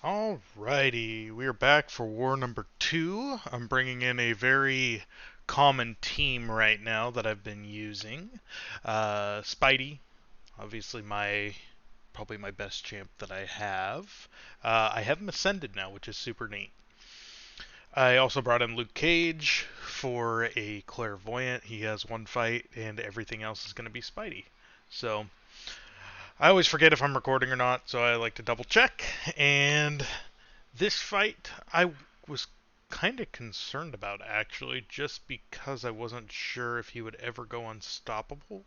Alrighty, we are back for war number 2. I'm bringing in a very common team right now that I've been using. Spidey, obviously probably my best champ that I have. I have him ascended now, which is super neat. I also brought in Luke Cage for a clairvoyant. He has one fight, and everything else is going to be Spidey. So I always forget if I'm recording or not, so I like to double check. And this fight, I was kind of concerned about actually, just because I wasn't sure if he would ever go unstoppable.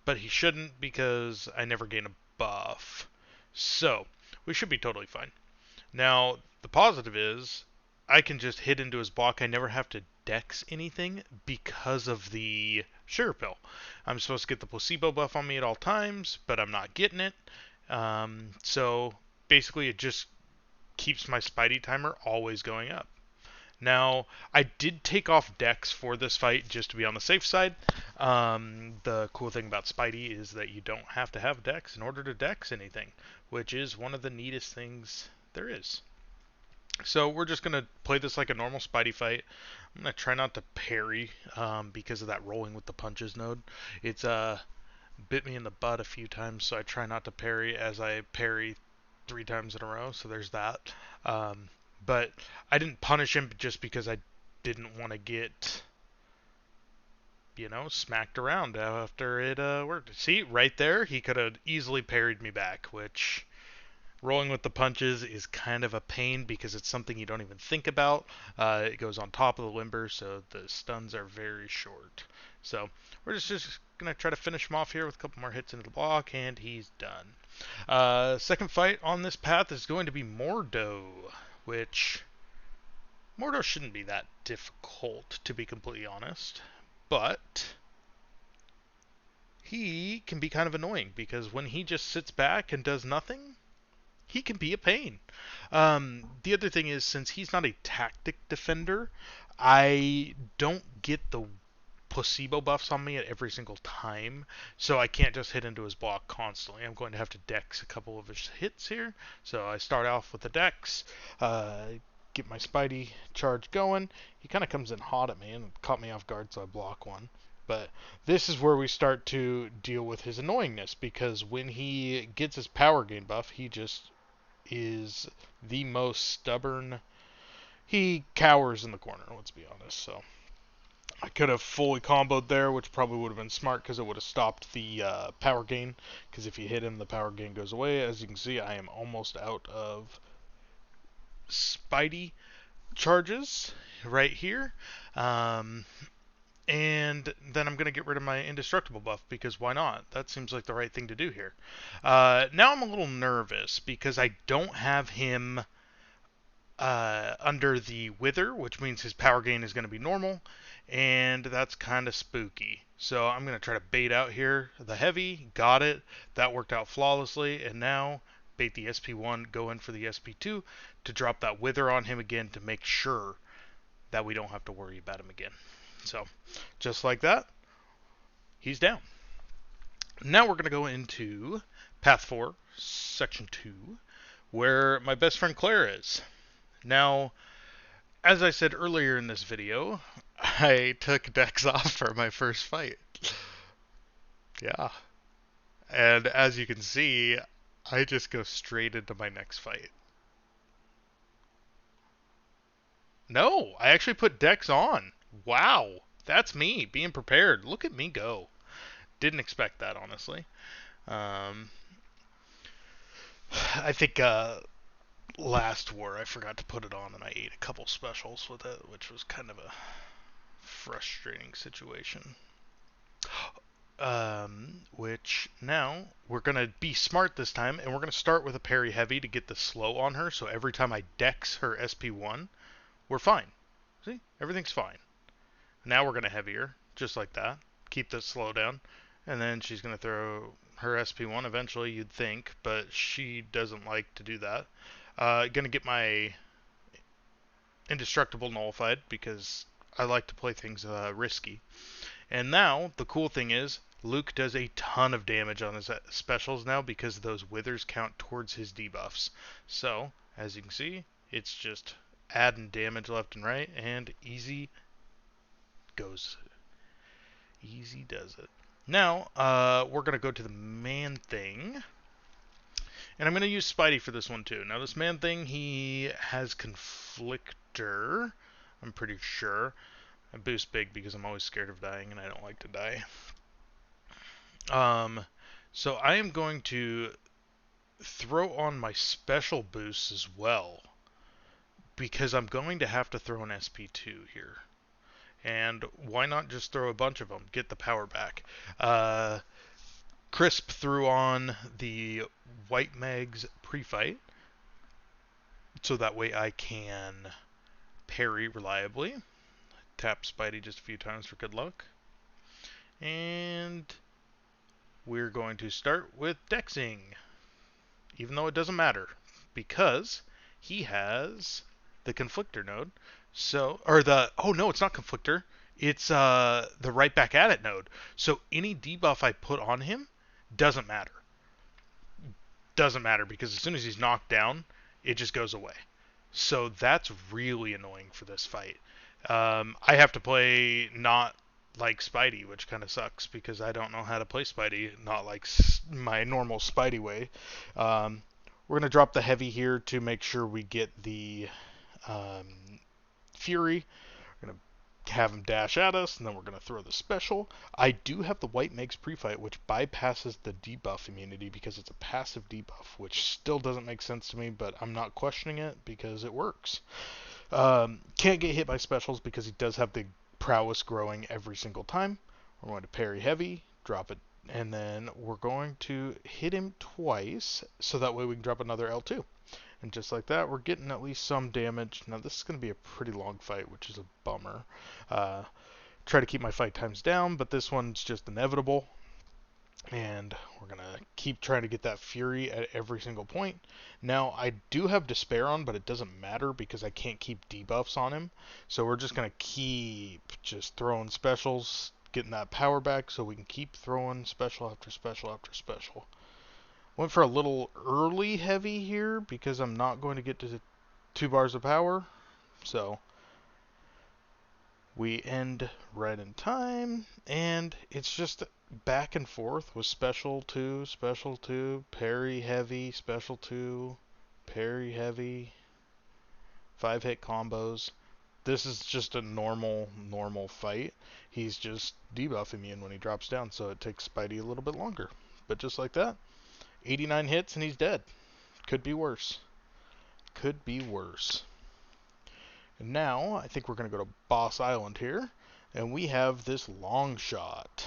But he shouldn't because I never gain a buff. So, we should be totally fine. Now, the positive is I can just hit into his block. I never have to dex anything because of the sugar pill. I'm supposed to get the placebo buff on me at all times, but I'm not getting it. So basically, it just keeps my Spidey timer always going up. Now, I did take off Dex for this fight just to be on the safe side. The cool thing about Spidey is that you don't have to have Dex in order to Dex anything, which is one of the neatest things there is. So we're just going to play this like a normal Spidey fight. I'm going to try not to parry because of that rolling with the punches node. It's bit me in the butt a few times, so I try not to parry as I parry 3 times in a row, so there's that. Um, but I didn't punish him just because I didn't want to get, smacked around after it worked. See, right there, he could have easily parried me back, which rolling with the punches is kind of a pain because it's something you don't even think about. It goes on top of the limber, so the stuns are very short. So we're just going to try to finish him off here with a couple more hits into the block, and he's done. Second fight on this path is going to be Mordo, which Mordo shouldn't be that difficult, to be completely honest. But he can be kind of annoying because when he just sits back and does nothing, he can be a pain. The other thing is, since he's not a tactic defender, I don't get the placebo buffs on me at every single time, so I can't just hit into his block constantly. I'm going to have to dex a couple of his hits here. So I start off with the dex, get my Spidey charge going. He kind of comes in hot at me and caught me off guard, so I block one. But this is where we start to deal with his annoyingness, because when he gets his power gain buff, he just is the most stubborn. He cowers in the corner, let's be honest. So I could have fully comboed there, which probably would have been smart because it would have stopped the power gain. Because if you hit him, the power gain goes away. As you can see, I am almost out of Spidey charges right here. And then I'm going to get rid of my indestructible buff because why not? That seems like the right thing to do here. Now I'm a little nervous because I don't have him under the wither, which means his power gain is going to be normal, and that's kind of spooky. So I'm going to try to bait out here the heavy, got it, that worked out flawlessly, and now bait the SP1, go in for the SP2 to drop that wither on him again to make sure that we don't have to worry about him again. So just like that, he's down. Now we're going to go into Path 4, Section 2, where my best friend Claire is. Now, as I said earlier in this video, I took Dex off for my first fight. Yeah. And as you can see, I just go straight into my next fight. No, I actually put Dex on. Wow. That's me, being prepared. Look at me go. Didn't expect that, honestly. Um, I think last war I forgot to put it on and I ate a couple specials with it, which was kind of a frustrating situation. Which now we're going to be smart this time, and we're going to start with a parry heavy to get the slow on her, so every time I dex her SP1, we're fine. See? Everything's fine. Now we're going to heavier, just like that. Keep the slow down, and then she's going to throw her SP1 eventually, you'd think, but she doesn't like to do that. Going to get my indestructible nullified, because I like to play things risky. And now, the cool thing is, Luke does a ton of damage on his specials now because those withers count towards his debuffs. So, as you can see, it's just adding damage left and right, and easy goes. Easy does it. Now, we're going to go to the man thing. And I'm going to use Spidey for this one too. Now, this man thing, he has Conflictor, I'm pretty sure. I boost big because I'm always scared of dying and I don't like to die. So I am going to throw on my special boosts as well because I'm going to have to throw an SP2 here. And why not just throw a bunch of them? Get the power back. Crisp threw on the White Meg's pre-fight, so that way I can parry reliably. Tap Spidey just a few times for good luck. And we're going to start with Dexing, even though it doesn't matter, because he has the Conflictor node. So, or the, oh no, it's not Conflictor. It's the right back at it node. So any debuff I put on him doesn't matter. Doesn't matter because as soon as he's knocked down, it just goes away. So that's really annoying for this fight. I have to play not like Spidey, which kind of sucks because I don't know how to play Spidey, not like my normal Spidey way. We're going to drop the heavy here to make sure we get the Fury. We're going to have him dash at us, and then we're going to throw the special. I do have the White Meg's pre-fight, which bypasses the debuff immunity because it's a passive debuff, which still doesn't make sense to me, but I'm not questioning it because it works. Can't get hit by specials because he does have the prowess growing every single time. We're going to parry heavy, drop it, and then we're going to hit him twice, so that way we can drop another L2. And just like that, we're getting at least some damage. Now this is going to be a pretty long fight, which is a bummer. Try to keep my fight times down, but this one's just inevitable. And we're going to keep trying to get that Fury at every single point. Now, I do have Despair on, but it doesn't matter because I can't keep debuffs on him. So we're just going to keep just throwing specials, getting that power back so we can keep throwing special after special after special. Went for a little early heavy here because I'm not going to get to 2 bars of power. So we end right in time, and it's just back and forth with special 2, parry heavy, special 2, parry heavy, 5-hit combos. This is just a normal fight. He's just debuff immune when he drops down, so it takes Spidey a little bit longer. But just like that, 89 hits and he's dead. Could be worse. Could be worse. And now, I think we're going to go to Boss Island here, and we have this long shot.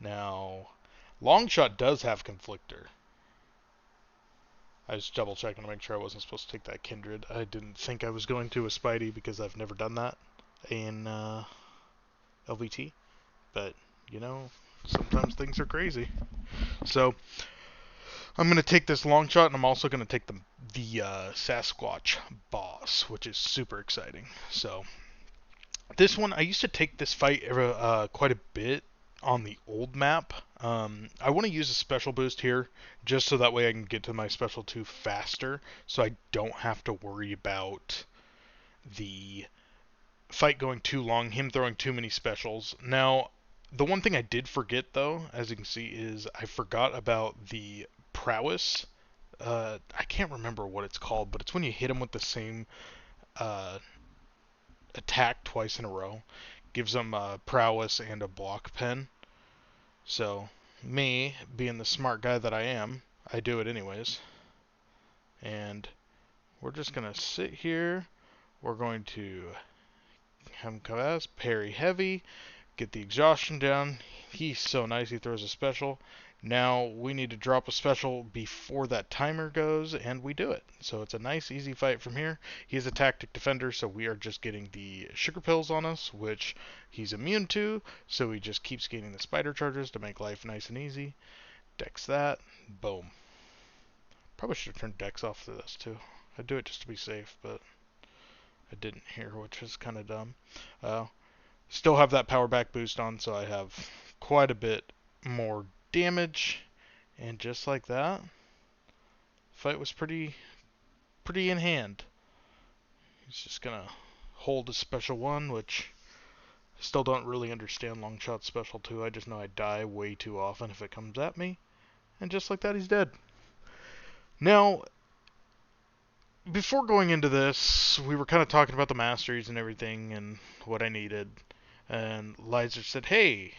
Now, long shot does have Conflictor. I was double checking to make sure I wasn't supposed to take that Kindred. I didn't think I was going to with Spidey because I've never done that in LVT. But, you know, sometimes things are crazy. So, I'm going to take this long shot, and I'm also going to take the Sasquatch boss, which is super exciting. So, this one, I used to take this fight quite a bit on the old map. I want to use a special boost here, just so that way I can get to my special 2 faster, so I don't have to worry about the fight going too long, him throwing too many specials. Now, the one thing I did forget, though, as you can see, is I forgot about the prowess. I can't remember what it's called, but it's when you hit him with the same attack twice in a row. Gives them prowess and a block pen. So, me, being the smart guy that I am, I do it anyways. And we're just going to sit here. We're going to have him come at us, parry heavy, get the exhaustion down. He's so nice, he throws a special. Now we need to drop a special before that timer goes, and we do it. So it's a nice, easy fight from here. He's a tactic defender, so we are just getting the sugar pills on us, which he's immune to, so he just keeps getting the spider charges to make life nice and easy. Dex that. Boom. Probably should have turned Dex off for this, too. I'd do it just to be safe, but I didn't here, which is kind of dumb. Still have that power back boost on, so I have quite a bit more damage, and just like that, fight was pretty in hand. He's just gonna hold a special one, which I still don't really understand Longshot's special 2. I just know I die way too often if it comes at me. And just like that, he's dead. Now, before going into this, we were kind of talking about the masteries and everything and what I needed. And Liza said, hey,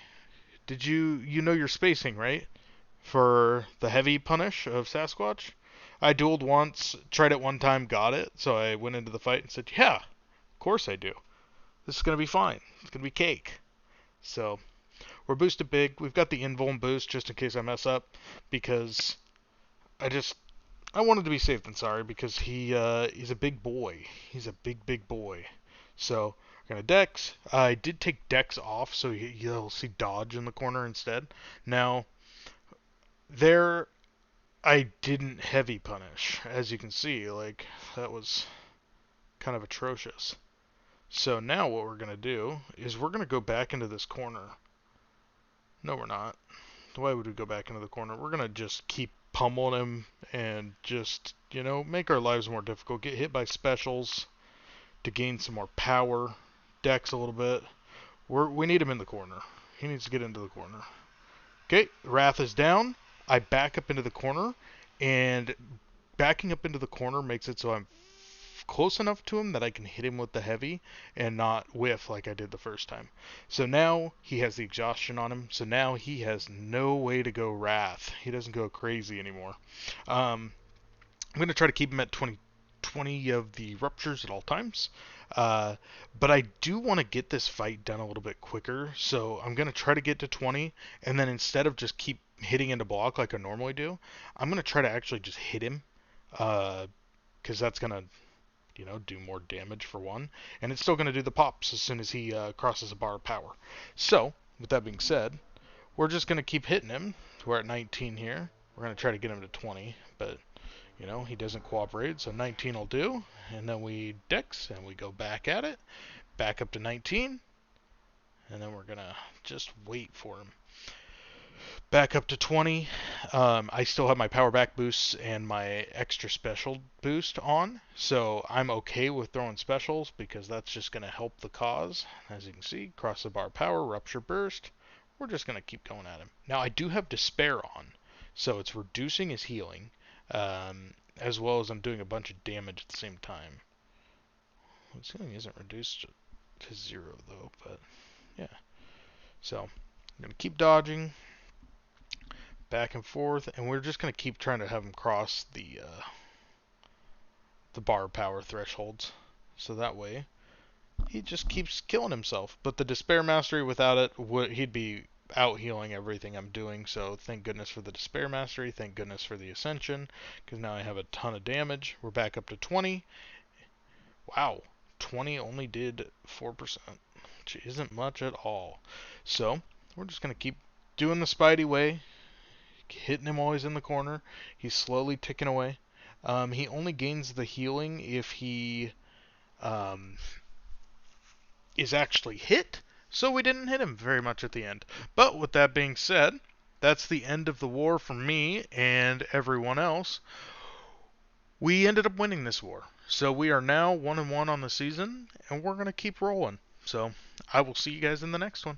did you know your spacing, right? For the heavy punish of Sasquatch? I dueled once, tried it one time, got it. So I went into the fight and said, yeah, of course I do. This is going to be fine. It's going to be cake. So, we're boosted big. We've got the invuln boost just in case I mess up, because I wanted to be safe than sorry, because he's a big boy. He's a big boy. So, we're going to Dex. I did take Dex off, so you'll see dodge in the corner instead. Now, there, I didn't heavy punish. As you can see, like, that was kind of atrocious. So now what we're going to do is we're going to go back into this corner. No, we're not. Why would we go back into the corner? We're going to just keep pummeling him and just, make our lives more difficult. Get hit by specials to gain some more power. Dex a little bit. We need him in the corner. He needs to get into the corner. Okay, Wrath is down. I back up into the corner, and backing up into the corner makes it so I'm close enough to him that I can hit him with the heavy and not whiff like I did the first time. So now he has the exhaustion on him, so now he has no way to go Wrath. He doesn't go crazy anymore. I'm going to try to keep him at 20 of the ruptures at all times. But I do want to get this fight done a little bit quicker, so I'm going to try to get to 20, and then instead of just keep hitting into block like I normally do, I'm going to try to actually just hit him, because that's going to do more damage for one, and it's still going to do the pops as soon as he crosses a bar of power. So, with that being said, we're just going to keep hitting him. We're at 19 here. We're going to try to get him to 20, but, he doesn't cooperate, so 19 will do, and then we Dex, and we go back at it, back up to 19, and then we're going to just wait for him. Back up to 20. I still have my power back boosts and my extra special boost on, so I'm okay with throwing specials because that's just going to help the cause. As you can see, cross the bar power, rupture burst. We're just going to keep going at him. Now I do have despair on, so it's reducing his healing, as well as I'm doing a bunch of damage at the same time. His healing isn't reduced to 0 though, but yeah. So I'm going to keep dodging back and forth, and we're just going to keep trying to have him cross the bar power thresholds, so that way he just keeps killing himself. But the Despair Mastery, without it, he'd be out healing everything I'm doing, so thank goodness for the Despair Mastery, thank goodness for the Ascension, because now I have a ton of damage. We're back up to 20. Wow, 20 only did 4%, which isn't much at all. So we're just going to keep doing the Spidey way, hitting him always in the corner. He's slowly ticking away. He only gains the healing if he is actually hit, so we didn't hit him very much at the end. But with that being said, that's the end of the war for me and everyone else. We ended up winning this war, so we are now 1-1 on the season, and we're going to keep rolling. So I will see you guys in the next one.